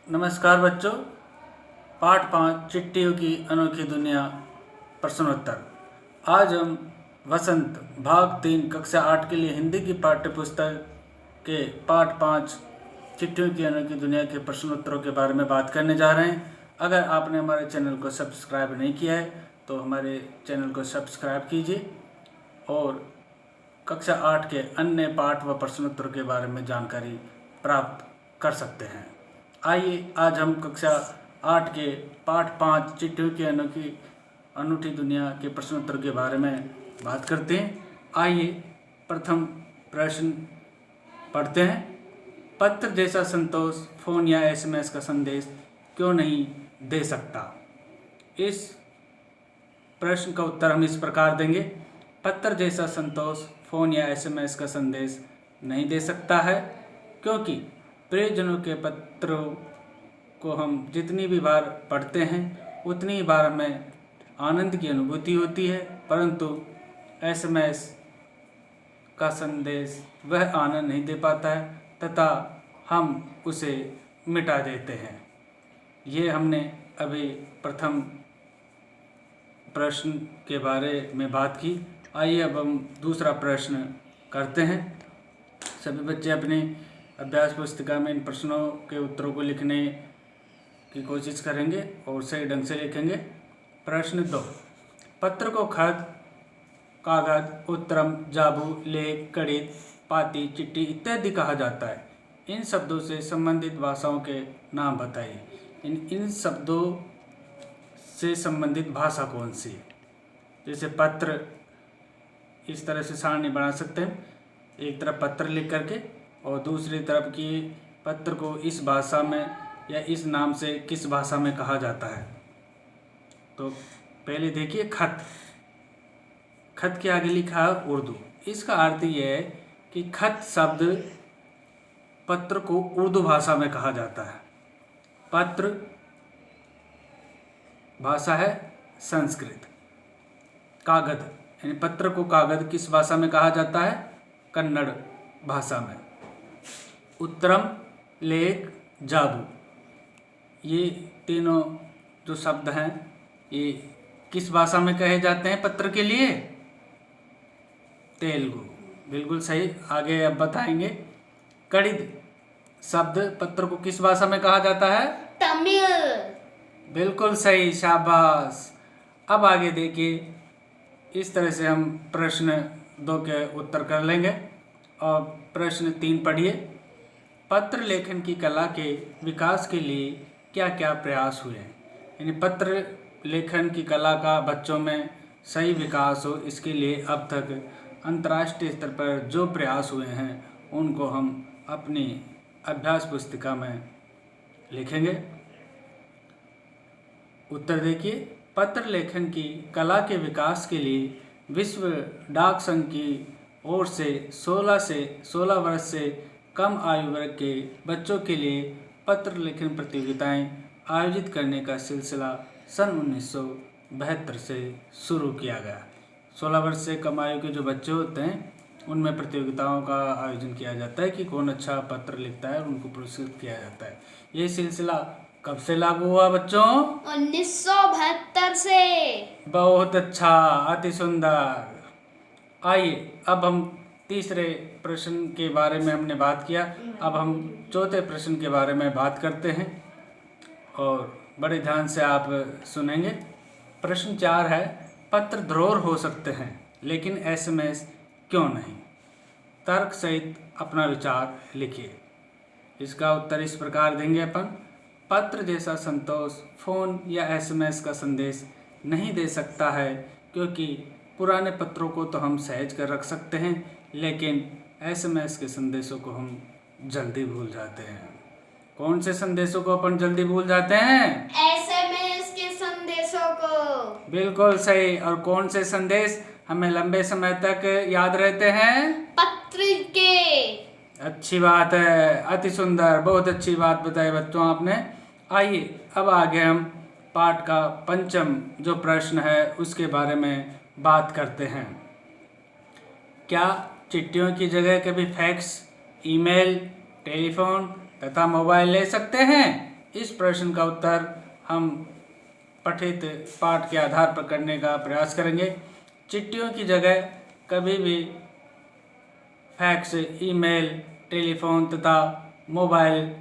नमस्कार बच्चों। पाठ 5 चिट्ठियों की अनोखी दुनिया प्रश्नोत्तर। आज हम वसंत भाग 3 कक्षा 8 के लिए हिंदी की पाठ्य पुस्तक के पाठ 5 चिट्ठियों की अनोखी दुनिया के प्रश्नोत्तरों के बारे में बात करने जा रहे हैं। अगर आपने हमारे चैनल को सब्सक्राइब नहीं किया है तो हमारे चैनल को सब्सक्राइब कीजिए और कक्षा 8 के अन्य पाठ व प्रश्नोत्तरों के बारे में जानकारी प्राप्त कर सकते हैं। आइए आज हम कक्षा 8 के पाठ 5 चिट्ठियों की अनूठी दुनिया के प्रश्नोत्तर के बारे में बात करते हैं। आइए प्रथम प्रश्न पढ़ते हैं। पत्र जैसा संतोष फ़ोन या एसएमएस का संदेश क्यों नहीं दे सकता? इस प्रश्न का उत्तर हम इस प्रकार देंगे। पत्र जैसा संतोष फ़ोन या एसएमएस का संदेश नहीं दे सकता है क्योंकि प्रियजनों के पत्रों को हम जितनी भी बार पढ़ते हैं उतनी बार हमें आनंद की अनुभूति होती है, परंतु एसएमएस का संदेश वह आनंद नहीं दे पाता है तथा हम उसे मिटा देते हैं। ये हमने अभी प्रथम प्रश्न के बारे में बात की। आइए अब हम दूसरा प्रश्न करते हैं। सभी बच्चे अपनी अभ्यास पुस्तिका में इन प्रश्नों के उत्तरों को लिखने की कोशिश करेंगे और सही ढंग से लिखेंगे। प्रश्न 2। पत्र को खत, कागज, उत्तरम, जाबू, लेख, कड़ित, पाती, चिट्ठी इत्यादि कहा जाता है। इन शब्दों से संबंधित भाषाओं के नाम बताइए। इन शब्दों से संबंधित भाषा कौन सी है? जैसे पत्र, इस तरह से सारणी बना सकते हैं। एक तरफ पत्र लिख करके और दूसरी तरफ की पत्र को इस भाषा में या इस नाम से किस भाषा में कहा जाता है। तो पहले देखिए खत। खत के आगे लिखा है उर्दू। इसका अर्थ ये है कि खत शब्द पत्र को उर्दू भाषा में कहा जाता है। पत्र भाषा है संस्कृत। कागज यानी पत्र को कागज किस भाषा में कहा जाता है? कन्नड़ भाषा में। उत्तरम, लेख, जाबू, ये तीनों जो शब्द हैं ये किस भाषा में कहे जाते हैं पत्र के लिए? तेलुगु। बिल्कुल सही। आगे अब बताएंगे। कड़ित शब्द पत्र को किस भाषा में कहा जाता है? तमिल। बिल्कुल सही, शाबाश। अब आगे देखिए। इस तरह से हम प्रश्न 2 के उत्तर कर लेंगे। और प्रश्न 3 पढ़िए। पत्र लेखन की कला के विकास के लिए क्या क्या प्रयास हुए हैं? यानी पत्र लेखन की कला का बच्चों में सही विकास हो, इसके लिए अब तक अंतर्राष्ट्रीय स्तर पर जो प्रयास हुए हैं उनको हम अपनी अभ्यास पुस्तिका में लिखेंगे। उत्तर देखिए। पत्र लेखन की कला के विकास के लिए विश्व डाक संघ की ओर से 16 वर्ष से कम आयु वर्ग के बच्चों के लिए पत्र लेखन प्रतियोगिताएं आयोजित करने का सिलसिला सन 1972 से शुरू किया गया। 16 वर्ष से कम आयु के जो बच्चे होते हैं उनमें प्रतियोगिताओं का आयोजन किया जाता है कि कौन अच्छा पत्र लिखता है और उनको पुरस्कृत किया जाता है। ये सिलसिला कब से लागू हुआ बच्चों? 1972 से। बहुत अच्छा, अति सुंदर। आइए अब हम तीसरे प्रश्न के बारे में हमने बात किया। अब हम चौथे प्रश्न के बारे में बात करते हैं और बड़े ध्यान से आप सुनेंगे। प्रश्न 4 है। पत्र ध्रुव हो सकते हैं लेकिन एसएमएस क्यों नहीं? तर्क सहित अपना विचार लिखिए। इसका उत्तर इस प्रकार देंगे अपन। पत्र जैसा संतोष फ़ोन या एसएमएस का संदेश नहीं दे सकता है क्योंकि पुराने पत्रों को तो हम सहेज कर रख सकते हैं लेकिन एसएमएस के संदेशों को हम जल्दी भूल जाते हैं। कौन से संदेशों को अपन जल्दी भूल जाते हैं? एसएमएस के संदेशों को। बिल्कुल सही। और कौन से संदेश हमें लंबे समय तक याद रहते हैं? पत्र के। अच्छी बात है, अति सुंदर, बहुत अच्छी बात बताई बच्चों आपने। आइए अब आगे हम पाठ का पंचम जो प्रश्न है उसके बारे में बात करते हैं। क्या चिट्ठियों की जगह कभी फैक्स, ईमेल, टेलीफोन तथा मोबाइल ले सकते हैं? इस प्रश्न का उत्तर हम पठित पाठ के आधार पर करने का प्रयास करेंगे। चिट्ठियों की जगह कभी भी फैक्स, ईमेल, टेलीफोन तथा मोबाइल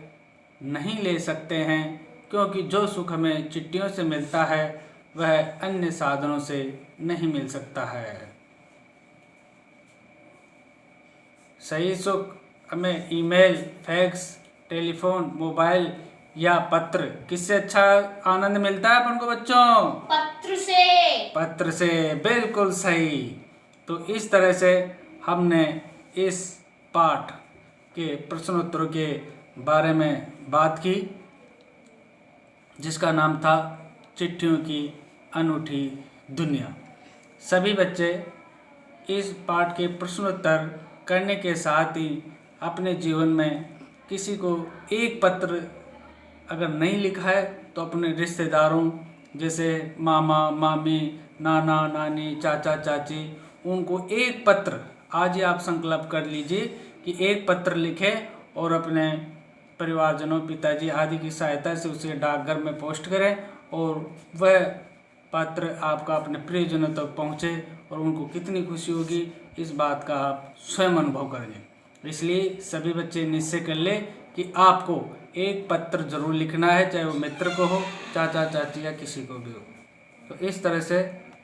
नहीं ले सकते हैं, क्योंकि जो सुख हमें चिट्ठियों से मिलता है वह अन्य साधनों से नहीं मिल सकता है। सही सुख हमें ईमेल, फैक्स, टेलीफोन, मोबाइल या पत्र, किससे अच्छा आनंद मिलता है अपन को बच्चों? पत्र से। पत्र से, बिल्कुल सही। तो इस तरह से हमने इस पाठ के प्रश्नोत्तरों के बारे में बात की, जिसका नाम था चिट्ठियों की अनूठी दुनिया। सभी बच्चे इस पाठ के प्रश्नोत्तर करने के साथ ही अपने जीवन में किसी को एक पत्र अगर नहीं लिखा है तो अपने रिश्तेदारों जैसे मामा, मामी, नाना, नानी, चाचा, चाची, उनको एक पत्र आज ही आप संकल्प कर लीजिए कि एक पत्र लिखें और अपने परिवारजनों, पिताजी आदि की सहायता से उसे डाकघर में पोस्ट करें और वह पत्र आपका अपने प्रियजनों तक पहुँचे और उनको कितनी खुशी होगी इस बात का आप स्वयं अनुभव करेंगे। इसलिए सभी बच्चे निश्चय कर ले कि आपको एक पत्र जरूर लिखना है, चाहे वो मित्र को हो, चाचा, चाची या किसी को भी हो। तो इस तरह से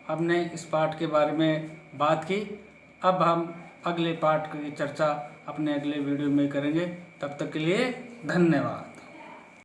हमने इस पाठ के बारे में बात की। अब हम अगले पाठ की चर्चा अपने अगले वीडियो में करेंगे। तब तक के लिए धन्यवाद।